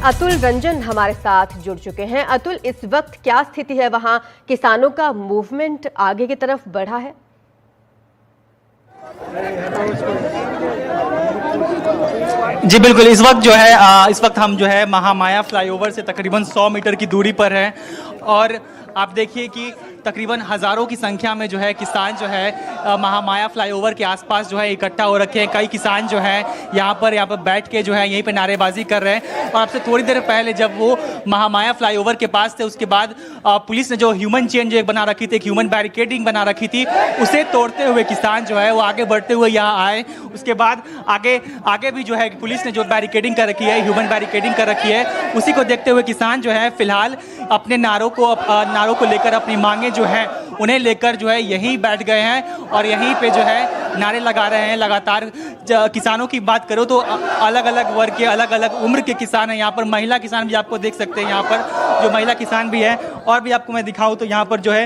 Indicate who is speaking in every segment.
Speaker 1: अतुल रंजन हमारे साथ जुड़ चुके हैं। अतुल, इस वक्त क्या स्थिति है वहां? किसानों का मूवमेंट आगे की तरफ बढ़ा है?
Speaker 2: जी बिल्कुल, इस वक्त हम जो है महामाया फ्लाईओवर से तकरीबन 100 मीटर की दूरी पर हैं और आप देखिए कि तकरीबन हज़ारों की संख्या में जो है किसान जो है महामाया फ्लाईओवर के आसपास जो है इकट्ठा हो रखे हैं। कई किसान जो है यहाँ पर बैठ के जो है यहीं पे नारेबाजी कर रहे हैं। और आपसे थोड़ी देर पहले जब वो महामाया फ्लाईओवर के पास थे, उसके बाद पुलिस ने जो ह्यूमन चेन जो एक बना रखी थी, एक ह्यूमन बैरिकेडिंग बना रखी थी, उसे तोड़ते हुए किसान जो है वो आगे बढ़ते हुए यहाँ आए। उसके बाद आगे भी जो है पुलिस ने जो बैरिकेडिंग कर रखी है, ह्यूमन बैरिकेडिंग कर रखी है, उसी को देखते हुए किसान जो है फिलहाल अपने नारों को लेकर, अपनी मांगे जो है उन्हें लेकर जो है यहीं बैठ गए हैं और यहीं पे जो है नारे लगा रहे हैं लगातार। किसानों की बात करो तो अलग अलग वर्ग के, अलग अलग उम्र के किसान हैं यहाँ पर। महिला किसान भी आपको देख सकते हैं यहाँ पर, जो महिला किसान भी है। और भी आपको मैं दिखाऊं तो यहाँ पर जो है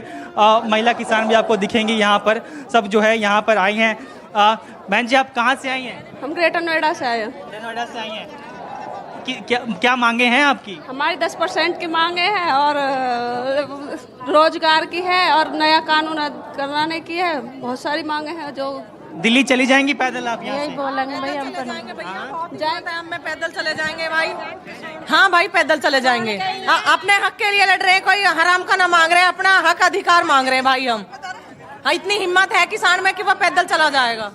Speaker 2: महिला किसान भी आपको दिखेंगे यहाँ पर, सब जो है यहाँ पर आई हैं। बहन जी, आप कहाँ से आई हैं?
Speaker 3: हम ग्रेटर नोएडा से आए हैं।
Speaker 2: नोएडा से आई हैं। क्या मांगे हैं आपकी?
Speaker 3: हमारी 10% की मांगे हैं और रोजगार की है और नया कानून कराने की है। बहुत सारी मांगे हैं। जो
Speaker 2: दिल्ली चली जाएंगी पैदल आप?
Speaker 3: यही बोलेंगे भाई, हम
Speaker 4: जाएंगे, हम में पैदल चले जाएंगे भाई। हाँ भाई, पैदल चले जाएंगे। अपने हक के लिए लड़ रहे हैं, कोई हराम का ना मांग रहे हैं, अपना हक अधिकार मांग रहे हैं भाई हम। इतनी हिम्मत है किसान में कि वह पैदल चला जाएगा।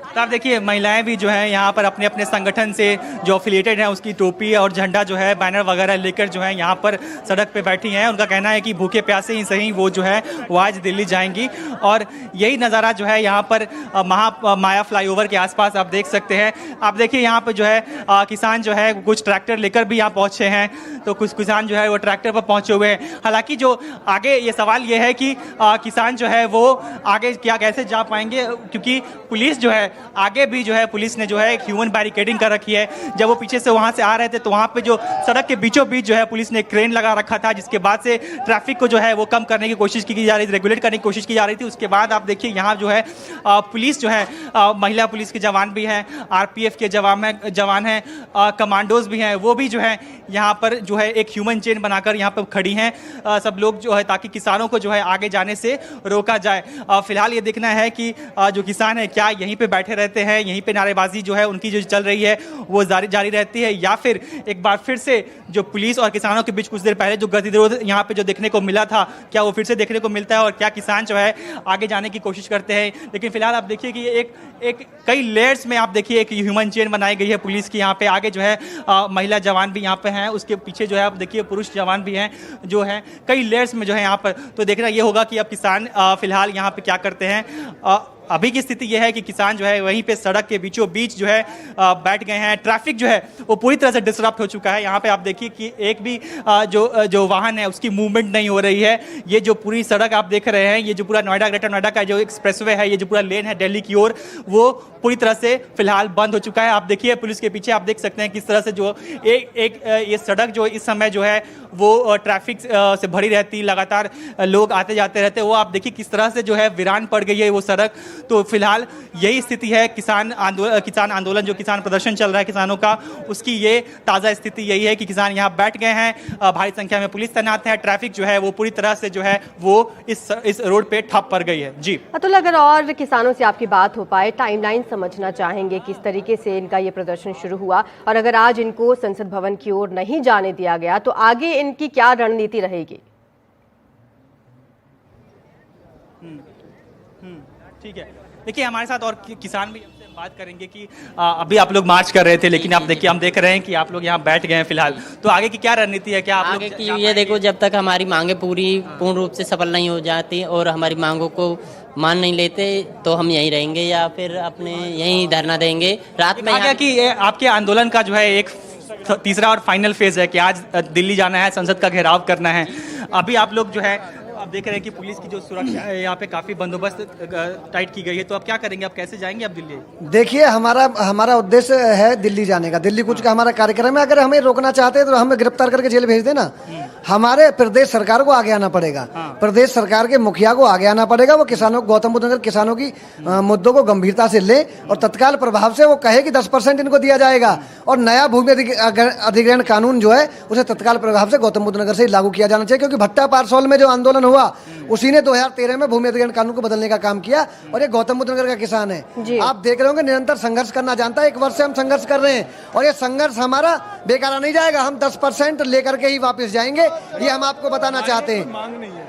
Speaker 2: तो आप देखिए महिलाएं भी जो है यहाँ पर अपने अपने संगठन से जो एफिलिएटेड है उसकी टोपी और झंडा जो है बैनर वगैरह लेकर जो है यहाँ पर सड़क पे बैठी हैं। उनका कहना है कि भूखे प्यासे ही सही वो जो है वो आज दिल्ली जाएंगी। और यही नज़ारा जो है यहाँ पर महामाया फ्लाईओवर के आसपास आप देख सकते हैं। आप देखिए यहाँ पर जो है किसान जो है कुछ ट्रैक्टर लेकर भी यहाँ पहुँचे हैं, तो कुछ किसान जो है वो ट्रैक्टर पर पहुँचे हुए हैं। हालाँकि जो आगे ये सवाल ये है कि किसान जो है वो आगे कैसे जा पाएंगे, क्योंकि पुलिस जो है आगे भी जो है पुलिस ने जो है एक ह्यूमन बैरिकेडिंग कर रखी है। जब वो पीछे से वहां से आ रहे थे तो वहां पे जो सड़क के बीचों बीच जो है पुलिस ने क्रेन लगा रखा था, जिसके बाद से ट्रैफिक को जो है वो कम करने की कोशिश की जा रही थी, रेगुलेट करने की कोशिश की जा रही थी। उसके बाद आप देखिए यहाँ जो है पुलिस जो है महिला पुलिस के जवान भी हैं, RPF के जवान हैं, कमांडोज भी हैं, वो भी जो है यहाँ पर जो है एक ह्यूमन चेन बनाकर यहाँ पर खड़ी हैं सब लोग जो है, ताकि किसानों को जो है आगे जाने से रोका जाए। फिलहाल ये देखना है कि जो किसान है क्या यहीं पे बैठे रहते हैं, यहीं पे नारेबाजी जो है उनकी जो चल रही है वो जारी रहती है, या फिर एक बार फिर से जो पुलिस और किसानों के बीच कुछ देर पहले जो गतिरोध यहाँ पे जो देखने को मिला था, क्या वो फिर से देखने को मिलता है और क्या किसान जो है आगे जाने की कोशिश करते हैं। लेकिन फिलहाल आप देखिए कि एक कई लेयर्स में आप देखिए एक ह्यूमन चेन बनाई गई है पुलिस की। यहाँ पे आगे जो है महिला जवान भी यहाँ पे हैं, उसके पीछे जो है आप देखिए पुरुष जवान भी हैं, जो है कई लेयर्स में जो है यहाँ पर। तो देखना ये होगा कि अब किसान फिलहाल यहाँ पे क्या करते हैं। अभी की स्थिति यह है कि किसान जो है वहीं पे सड़क के बीचों बीच जो है बैठ गए हैं। ट्रैफिक जो है वो पूरी तरह से डिसरप्ट हो चुका है। यहाँ पे आप देखिए कि एक भी जो वाहन है उसकी मूवमेंट नहीं हो रही है। ये जो पूरी सड़क आप देख रहे हैं, ये जो पूरा ग्रेटर नोएडा का जो एक्सप्रेसवे है, ये जो पूरा लेन है दिल्ली की ओर, वो पूरी तरह से फिलहाल बंद हो चुका है। आप देखिए पुलिस के पीछे आप देख सकते हैं किस तरह से जो ये सड़क जो इस समय जो है वो ट्रैफिक से भरी रहती, लगातार लोग आते जाते रहते, वो आप देखिए किस तरह से जो है वीरान पड़ गई है वो सड़क। तो फिलहाल यही स्थिति है। किसान आंदोलन जो किसान प्रदर्शन चल रहा है किसानों का, उसकी ये ताज़ा स्थिति यही है कि किसान यहाँ बैठ गए हैं, भारी संख्या में पुलिस तैनात है, ट्रैफिक जो है वो पूरी तरह से जो है वो इस रोड पे ठप पड़ गई है। जी
Speaker 1: अतुल, अगर और किसानों से आपकी बात हो पाए, टाइमलाइन समझना चाहेंगे किस तरीके से इनका ये प्रदर्शन शुरू हुआ, और अगर आज इनको संसद भवन की ओर नहीं जाने दिया गया तो आगे इनकी क्या रणनीति रहेगी?
Speaker 2: ठीक है, देखिए हमारे साथ और किसान भी हमसे बात करेंगे कि अभी आप लोग मार्च कर रहे थे, लेकिन आप देखिए हम देख रहे हैं कि आप लोग यहाँ बैठ गए हैं फिलहाल, तो आगे की क्या रणनीति है? क्या आप
Speaker 5: आगे की ये देखो, जब तक हमारी मांगे पूर्ण रूप से सफल नहीं हो जाती और हमारी मांगों को मान नहीं लेते तो हम यहीं रहेंगे या फिर अपने यहीं धरना देंगे रात में।
Speaker 2: आगे कि आपके आंदोलन का जो है एक तीसरा और फाइनल फेज है कि आज दिल्ली जाना है, संसद का घेराव करना है। अभी आप लोग जो है आप देख रहे हैं कि पुलिस की जो सुरक्षा है यहाँ पे काफी बंदोबस्त टाइट की गई है, तो अब क्या करेंगे, आप कैसे जाएंगे अब दिल्ली?
Speaker 6: देखिए, हमारा उद्देश्य है दिल्ली जाने का। दिल्ली कूच का हमारा कार्यक्रम है। अगर हमें रोकना चाहते हैं तो हमें गिरफ्तार करके जेल भेज देना। हमारे प्रदेश सरकार को आगे आना पड़ेगा। प्रदेश सरकार के मुखिया को आगे आना पड़ेगा। वो किसानों, गौतम बुद्ध नगर किसानों की मुद्दों को गंभीरता से ले और तत्काल प्रभाव से वो कहे कि 10% इनको दिया जाएगा और नया भूमि अधिग्रहण कानून जो है उसे तत्काल प्रभाव से गौतम बुद्ध नगर से लागू किया जाना चाहिए। क्योंकि भट्टा पारसौल में जो आंदोलन हुआ उसी ने 2013 में भूमि अधिग्रहण कानून को बदलने का काम किया और ये गौतम बुद्ध नगर का किसान है। आप देख रहे होंगे निरंतर संघर्ष करना जानता है। 1 वर्ष से हम संघर्ष कर रहे हैं और ये संघर्ष हमारा बेकार नहीं जाएगा। हम 10% लेकर के ही वापस जाएंगे, ये हम आपको बताना चाहते हैं।
Speaker 7: मांग नहीं है,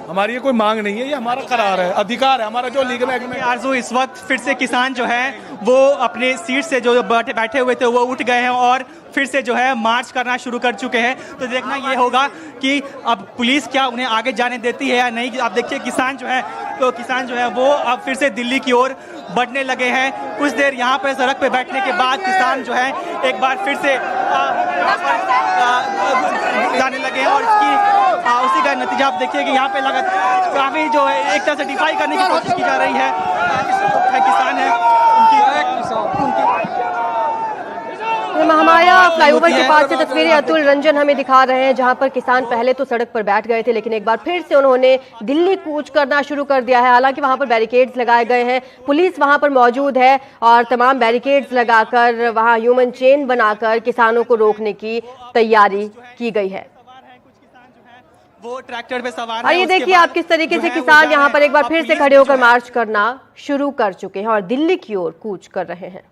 Speaker 7: हमारी ये कोई मांग नहीं है, ये हमारा करार है, अधिकार है हमारा जो लीगल एग्रीमेंट।
Speaker 2: आरजू, इस वक्त फिर से किसान जो है वो अपने सीट से जो बैठे हुए थे वो उठ गए हैं और फिर से जो है मार्च करना शुरू कर चुके हैं। तो देखना ये होगा कि अब पुलिस क्या उन्हें आगे जाने देती है या नहीं। आप देखिए किसान जो है वो अब फिर से दिल्ली की ओर बढ़ने लगे हैं। कुछ देर यहाँ पर सड़क पे बैठने के बाद किसान जो है एक बार फिर से जाने लगे हैं और उसी का नतीजा आप देखिए कि यहाँ पे लगातार काफी जो है एक तरह से डिफाई करने की कोशिश की जा रही है। किसान है
Speaker 1: महामाया फ्लाईओवर के पास से तस्वीरें अतुल रंजन हमें दिखा रहे हैं, जहां पर किसान पहले तो सड़क पर बैठ गए थे लेकिन एक बार फिर से उन्होंने दिल्ली कूच करना शुरू कर दिया है। हालांकि वहां पर बैरिकेड्स लगाए गए हैं, पुलिस वहां पर मौजूद है और तमाम बैरिकेड्स लगाकर वहां ह्यूमन चेन बनाकर किसानों को रोकने की तैयारी की गई है।
Speaker 2: वो ट्रैक्टर पे सवार
Speaker 1: और ये देखिए आप किस तरीके से किसान यहाँ पर एक बार फिर से खड़े होकर मार्च करना शुरू कर चुके हैं और दिल्ली की ओर कूच कर रहे हैं।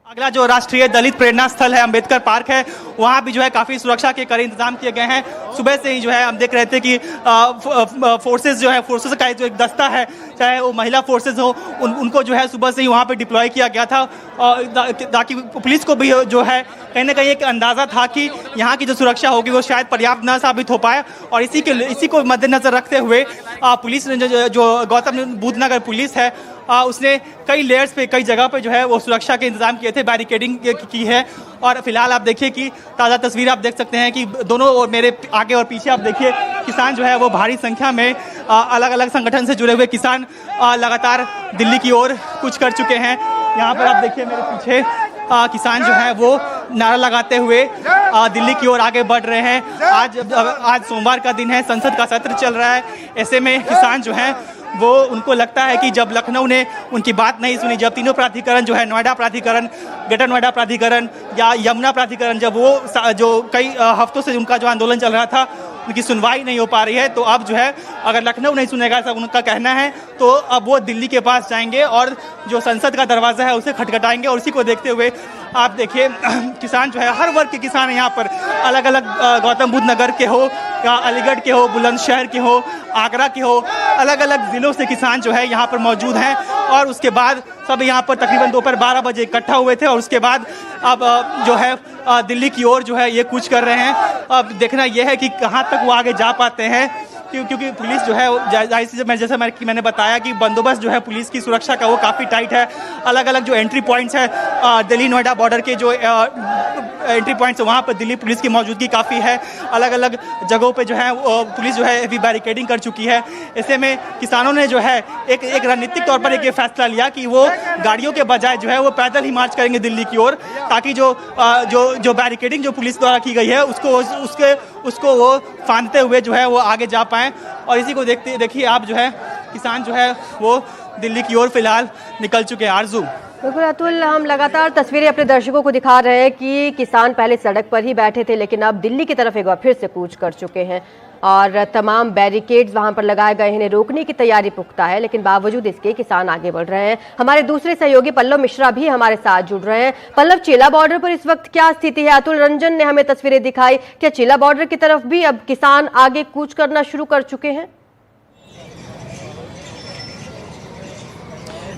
Speaker 2: अगला जो राष्ट्रीय दलित प्रेरणा स्थल है अंबेडकर पार्क है, वहाँ भी जो है काफी सुरक्षा के कड़े इंतजाम किए गए हैं। सुबह से ही जो है हम देख रहे थे कि फोर्सेस का जो एक दस्ता है, चाहे वो महिला फोर्सेस हो, उनको जो है सुबह से ही वहाँ पे डिप्लॉय किया गया था ताकि पुलिस को भी जो है कहीं ना कहीं एक अंदाजा था कि यहाँ की जो सुरक्षा होगी वो शायद पर्याप्त न साबित हो पाए। और इसी को मद्देनजर रखते हुए पुलिस ने जो गौतम बुद्ध नगर पुलिस है उसने कई लेयर्स पे कई जगह पे जो है वो सुरक्षा के इंतजाम किए थे, बैरिकेडिंग की है। और फिलहाल आप देखिए कि ताज़ा तस्वीर आप देख सकते हैं कि दोनों और मेरे आगे और पीछे आप देखिए किसान जो है वो भारी संख्या में अलग अलग संगठन से जुड़े हुए किसान लगातार दिल्ली की ओर कूच कर चुके हैं। यहाँ पर आप देखिए मेरे पीछे किसान जो है वो नारा लगाते हुए दिल्ली की ओर आगे बढ़ रहे हैं। आज सोमवार का दिन है, संसद का सत्र चल रहा है। ऐसे में किसान जो है वो उनको लगता है कि जब लखनऊ ने उनकी बात नहीं सुनी, जब तीनों प्राधिकरण जो है नोएडा प्राधिकरण, ग्रेटर नोएडा प्राधिकरण या यमुना प्राधिकरण, जब वो जो कई हफ्तों से उनका जो आंदोलन चल रहा था उनकी सुनवाई नहीं हो पा रही है, तो अब जो है अगर लखनऊ नहीं सुनेगा सब उनका कहना है तो अब वो दिल्ली के पास जाएंगे और जो संसद का दरवाज़ा है उसे खटखटाएंगे। और उसी को देखते हुए आप देखिए किसान जो है हर वर्ग के किसान यहाँ पर अलग अलग गौतम बुद्ध नगर के हो या अलीगढ़ के हो, बुलंदशहर के हो, आगरा के हो, अलग अलग ज़िलों से किसान जो है यहाँ पर मौजूद हैं। और उसके बाद सब यहाँ पर तकरीबन दोपहर 12 बजे इकट्ठा हुए थे और उसके बाद अब जो है दिल्ली की ओर जो है ये कूच कर रहे हैं। अब देखना यह है कि कहाँ तक वो आगे जा पाते हैं, क्योंकि पुलिस जो है जाहिर सी जैसे मैंने बताया कि बंदोबस्त जो है पुलिस की सुरक्षा का वो काफ़ी टाइट है। अलग अलग जो एंट्री पॉइंट्स है दिल्ली नोएडा बॉर्डर के जो एंट्री पॉइंट्स है वहाँ पर दिल्ली पुलिस की मौजूदगी काफ़ी है। अलग अलग जगहों पे जो है पुलिस जो है अभी बैरिकेडिंग कर चुकी है। ऐसे में किसानों ने जो है एक रणनीतिक तौर पर एक फैसला लिया कि वो गाड़ियों के बजाय जो है वो पैदल ही मार्च करेंगे दिल्ली की ओर, ताकि जो बैरिकेडिंग जो पुलिस द्वारा की गई है उसको वो फांदते हुए जो है वो आगे जा पाएँ। और इसी को देखिए आप जो है किसान जो है वो दिल्ली की ओर फिलहाल निकल चुके हैं। आरजू,
Speaker 1: बिल्कुल अतुल, हम लगातार तस्वीरें अपने दर्शकों को दिखा रहे हैं कि किसान पहले सड़क पर ही बैठे थे लेकिन अब दिल्ली की तरफ एक बार फिर से कूच कर चुके हैं और तमाम बैरिकेड्स वहां पर लगाए गए हैं। इन्हें रोकने की तैयारी पुख्ता है लेकिन बावजूद इसके किसान आगे बढ़ रहे हैं। हमारे दूसरे सहयोगी पल्लव मिश्रा भी हमारे साथ जुड़ रहे हैं। पल्लव, चेला बॉर्डर पर इस वक्त क्या स्थिति है? अतुल रंजन ने हमें तस्वीरें दिखाई, क्या चेला बॉर्डर की तरफ भी अब किसान आगे कूच करना शुरू कर चुके हैं?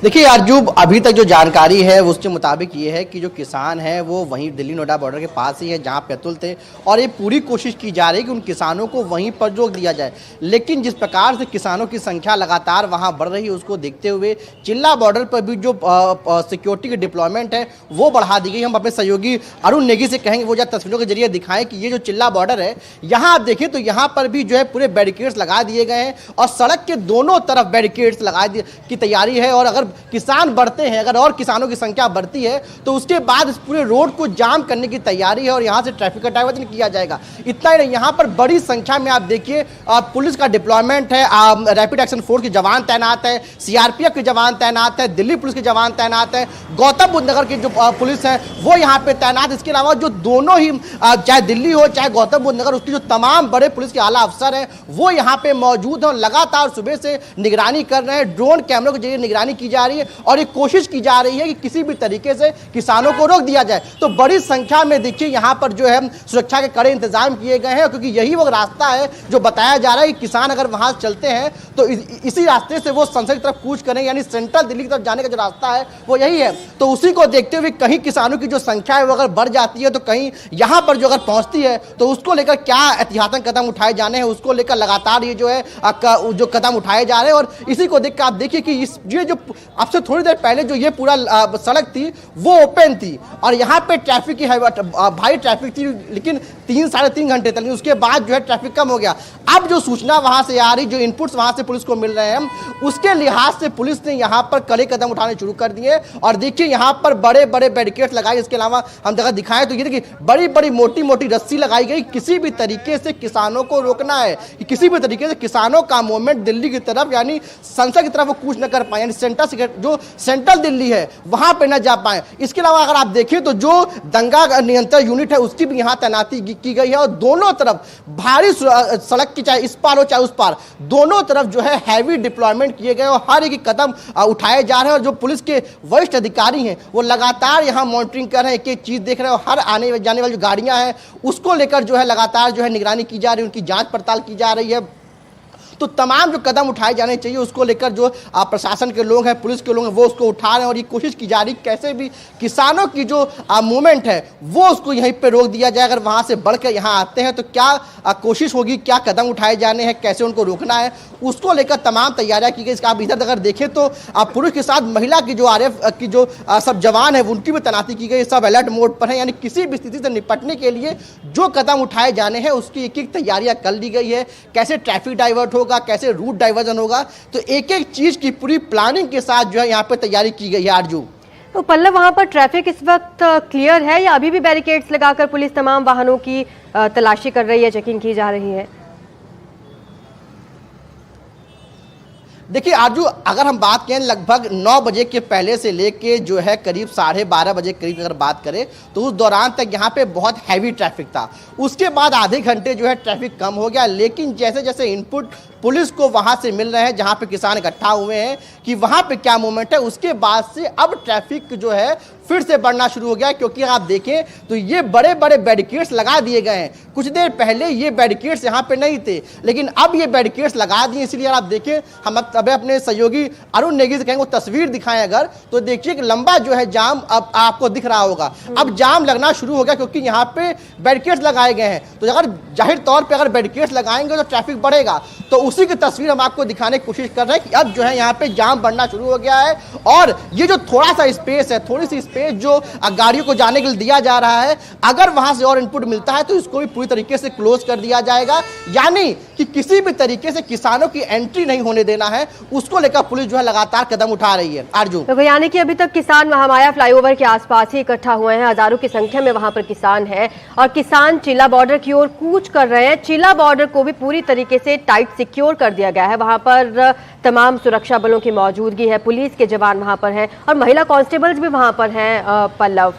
Speaker 8: देखिए अर्जू, अभी तक जो जानकारी है उसके मुताबिक ये है कि जो किसान है वो वहीं दिल्ली नोएडा बॉर्डर के पास ही है जहां पेतुल थे, और ये पूरी कोशिश की जा रही है कि उन किसानों को वहीं पर रोक दिया जाए। लेकिन जिस प्रकार से किसानों की संख्या लगातार वहां बढ़ रही है उसको देखते हुए चिल्ला बॉर्डर पर भी जो सिक्योरिटी की डिप्लॉयमेंट है वो बढ़ा दी गई। हम अपने सहयोगी अरुण नेगी से कहेंगे वो जब तस्वीरों के जरिए दिखाएं कि ये जो चिल्ला बॉर्डर है यहाँ आप देखें तो यहाँ पर भी जो है पूरे बैरिकेड्स लगा दिए गए हैं और सड़क के दोनों तरफ बैरिकेड्स लगा की तैयारी है। और अगर किसान बढ़ते हैं, अगर और किसानों की संख्या बढ़ती है तो उसके बाद इस पूरे रोड को जाम करने की तैयारी है और यहाँ से ट्रैफिक का डाइवर्जन किया जाएगा। इतना ही नहीं, यहाँ पर बड़ी संख्या में आप देखिए पुलिस का डिप्लॉयमेंट है, रैपिड एक्शन फोर्स के जवान तैनात है, सीआरपीएफ के जवान तैनात है, दिल्ली पुलिस के जवान तैनात है, गौतम बुद्ध नगर की जो पुलिस है वो यहाँ पे तैनात। इसके अलावा जो दोनों ही चाहे दिल्ली हो चाहे गौतम बुद्ध नगर, उसकी जो तमाम बड़े पुलिस के आला अफसर हैं वो यहाँ पे मौजूद हैं और लगातार सुबह से निगरानी कर रहे हैं। ड्रोन कैमरों के जरिए निगरानी की जा रही है और एक कोशिश की जा रही है कि किसी भी तरीके से किसानों को रोक दिया जाए। तो बड़ी संख्या में देखिए यहाँ पर जो है सुरक्षा के कड़े इंतजाम किए गए हैं, क्योंकि यही वो रास्ता है जो बताया जा रहा है कि किसान अगर वहां चलते हैं तो इसी रास्ते से वो संसद की तरफ कूच करें, यानी सेंट्रल दिल्ली की तरफ जाने का जो रास्ता है वो यही है। तो उसी को देखते हुए कहीं किसानों की जो संख्या है वो अगर बढ़ जाती है तो कहीं यहाँ पर जो अगर पहुंचती है तो उसको लेकर क्या एहतियातन कदम उठाए जाने हैं उसको लेकर लगातार ये जो है जो कदम उठाए जा रहे हैं। और इसी को देखकर आप देखिए कि ये जो अब से थोड़ी देर पहले जो ये पूरा सड़क थी वो ओपन थी और यहाँ पे ट्रैफिक की भारी ट्रैफिक थी, लेकिन 3-3.5 घंटे तक, उसके बाद जो है ट्रैफिक कम हो गया। अब जो सूचना वहां से आ रही, जो इनपुट्स वहां से पुलिस को मिल रहे हैं उसके लिहाज से पुलिस ने यहाँ पर कड़े कदम उठाने शुरू कर दिए। और देखिए यहाँ पर बड़े बड़े बैरिकेड्स लगाए, इसके अलावा हम जगह दिखाएं तो ये देखिए बड़ी बड़ी मोटी मोटी रस्सी लगाई गई। किसी भी तरीके से किसानों को रोकना है कि किसी भी तरीके से किसानों का मूवमेंट दिल्ली की तरफ यानी संसद की तरफ वो कूच न कर पाए, यानी सेंट्रल दिल्ली है वहां पे न जा पाए। इसके अलावा अगर आप देखें तो जो दंगा नियंत्रण यूनिट है उसकी भी यहाँ तैनाती की गई है और दोनों तरफ भारी सड़क की चाहे इस पार हो चाहे उस पार दोनों तरफ जो है हैवी डिप्लॉयमेंट किए गए और हर एक कदम उठाए जा रहे हैं। और जो पुलिस के वरिष्ठ अधिकारी हैं वो लगातार यहाँ मॉनिटरिंग कर रहे हैं, एक एक चीज देख रहे हैं और हर आने जाने वाली जो गाड़ियां हैं उसको लेकर जो है लगातार जो है निगरानी की जा रही है, उनकी जांच पड़ताल की जा रही है। तो तमाम जो कदम उठाए जाने चाहिए उसको लेकर जो प्रशासन के लोग हैं, पुलिस के लोग हैं वो उसको उठा रहे हैं और ये कोशिश की जा रही कैसे भी किसानों की जो मूवमेंट है वो उसको यहीं पे रोक दिया जाए। अगर वहां से बढ़कर यहाँ आते हैं तो क्या कोशिश होगी, क्या कदम उठाए जाने हैं, कैसे उनको रोकना है, उसको लेकर तमाम तैयारियां की गई। इसका आप इधर अगर देखें तो पुरुष के साथ महिला की जो आरएफ की जो सब जवान है उनकी भी तैनाती की गई, सब अलर्ट मोड पर है, यानी किसी भी स्थिति से निपटने के लिए जो कदम उठाए जाने हैं उसकी एक एक तैयारियां कर ली गई है। कैसे ट्रैफिक डाइवर्ट होगा, कैसे रूट डाइवर्जन होगा, तो एक एक चीज की पूरी प्लानिंग के साथ जो है यहाँ पे तैयारी की गई है। आरजू,
Speaker 1: तो पल्लव, वहां पर ट्रैफिक इस वक्त क्लियर है या अभी भी बैरिकेड्स लगाकर पुलिस तमाम वाहनों की तलाशी कर रही है, चेकिंग की जा रही है?
Speaker 8: देखिए आरजू, अगर हम बात करें लगभग 9 बजे के पहले से लेके जो है करीब 12:30 बजे करीब अगर बात करें तो उस दौरान तक यहाँ पे बहुत हैवी ट्रैफिक था। उसके बाद आधे घंटे जो है ट्रैफिक कम हो गया, लेकिन जैसे जैसे इनपुट पुलिस को वहां से मिल रहे हैं जहां पे किसान इकट्ठा हुए हैं कि वहां पे क्या मूवमेंट है, उसके बाद से अब ट्रैफिक जो है फिर से बढ़ना शुरू हो गया। क्योंकि आप देखें तो ये बड़े बड़े बैरिकेड्स लगा दिए गए हैं। कुछ देर पहले ये बैरिकेड्स यहाँ पे नहीं थे, लेकिन अब ये बैरिकेड्स लगा दिए। इसलिए आप देखें, हम अब अपने सहयोगी अरुण नेगी से कहेंगे वो तस्वीर दिखाएं अगर, तो देखिए कि लंबा जो है जाम अब आपको दिख रहा होगा। अब जाम लगना शुरू हो गया क्योंकि यहाँ पे बैरिकेड्स लगाए गए हैं। तो अगर जाहिर तौर पर अगर बैरिकेड्स लगाएंगे तो ट्रैफिक बढ़ेगा। तो उसी की तस्वीर हम आपको दिखाने की कोशिश कर रहे हैं कि अब जो है यहाँ पे जाम बढ़ना शुरू हो गया है और ये जो थोड़ा सा स्पेस है, थोड़ी सी स्पेस जो गाड़ियों को जाने के लिए दिया जा रहा है, अगर वहां से और इनपुट मिलता है तो इसको भी पूरी तरीके से क्लोज कर दिया जाएगा। यानी कि किसी भी तरीके से किसानों की एंट्री नहीं होने देना है, उसको लेकर पुलिस जो है लगातार कदम उठा रही है। आरजू,
Speaker 1: तो यानी कि अभी तक किसान महामाया फ्लाईओवर के आसपास ही इकट्ठा हुए हैं, हजारों की संख्या में वहां पर किसान है और किसान चिल्ला बॉर्डर की ओर कूच कर रहे हैं। चिल्ला बॉर्डर को भी पूरी तरीके से टाइट सिक्योर कर दिया गया है, वहां पर तमाम सुरक्षा बलों की मौजूदगी है, पुलिस के जवान वहां पर हैं और महिला कांस्टेबल्स भी वहां पर हैं। पल्लव,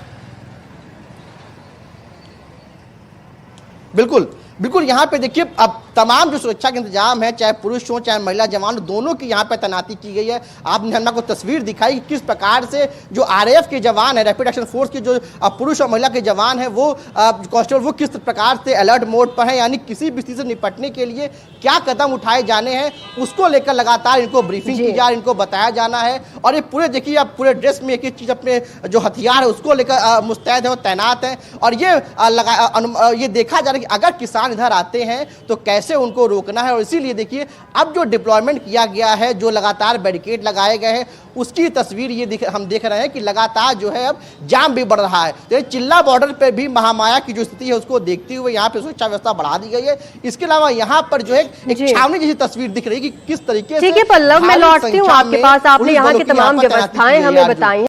Speaker 8: बिल्कुल बिल्कुल, यहाँ पे देखिए अब तमाम जो सुरक्षा के इंतजाम है, चाहे पुरुष हो चाहे महिला जवान, दोनों की यहाँ पे तैनाती की गई है। आपने हम को तस्वीर दिखाई कि किस प्रकार से जो आरएएफ के जवान है, रैपिड एक्शन फोर्स के जो पुरुष और महिला के जवान है, वो कांस्टेबल वो किस प्रकार से अलर्ट मोड पर है, यानी किसी भी स्थिति से निपटने के लिए क्या कदम उठाए जाने हैं उसको लेकर लगातार इनको ब्रीफिंग की जा रही, इनको बताया जाना है। और ये पूरे देखिए आप पूरे ड्रेस में एक एक चीज अपने जो हथियार है उसको लेकर मुस्तैद है, वो तैनात है। और ये देखा जा रहा है कि अगर किसान इधर आते हैं तो कैसे उनको रोकना है। और इसीलिए देखिए अब जो डिप्लॉयमेंट किया गया है, जो लगातार बैरिकेड लगाए गए हैं, उसकी तस्वीर ये हम देख रहे हैं कि लगातार जो है अब जाम भी बढ़ रहा है। तो चिल्ला बॉर्डर पर भी महामाया की जो स्थिति है उसको देखते हुए यहाँ पे सुरक्षा व्यवस्था बढ़ा दी गई है। इसके अलावा यहाँ पर जो है एक छावनी जैसी तस्वीर दिख रही है कि किस तरीके से।
Speaker 1: ठीक है पल्लव, मैं लौटती हूँ आपके पास। आपने यहाँ की तमाम व्यवस्थाएं हमें बताई हैं।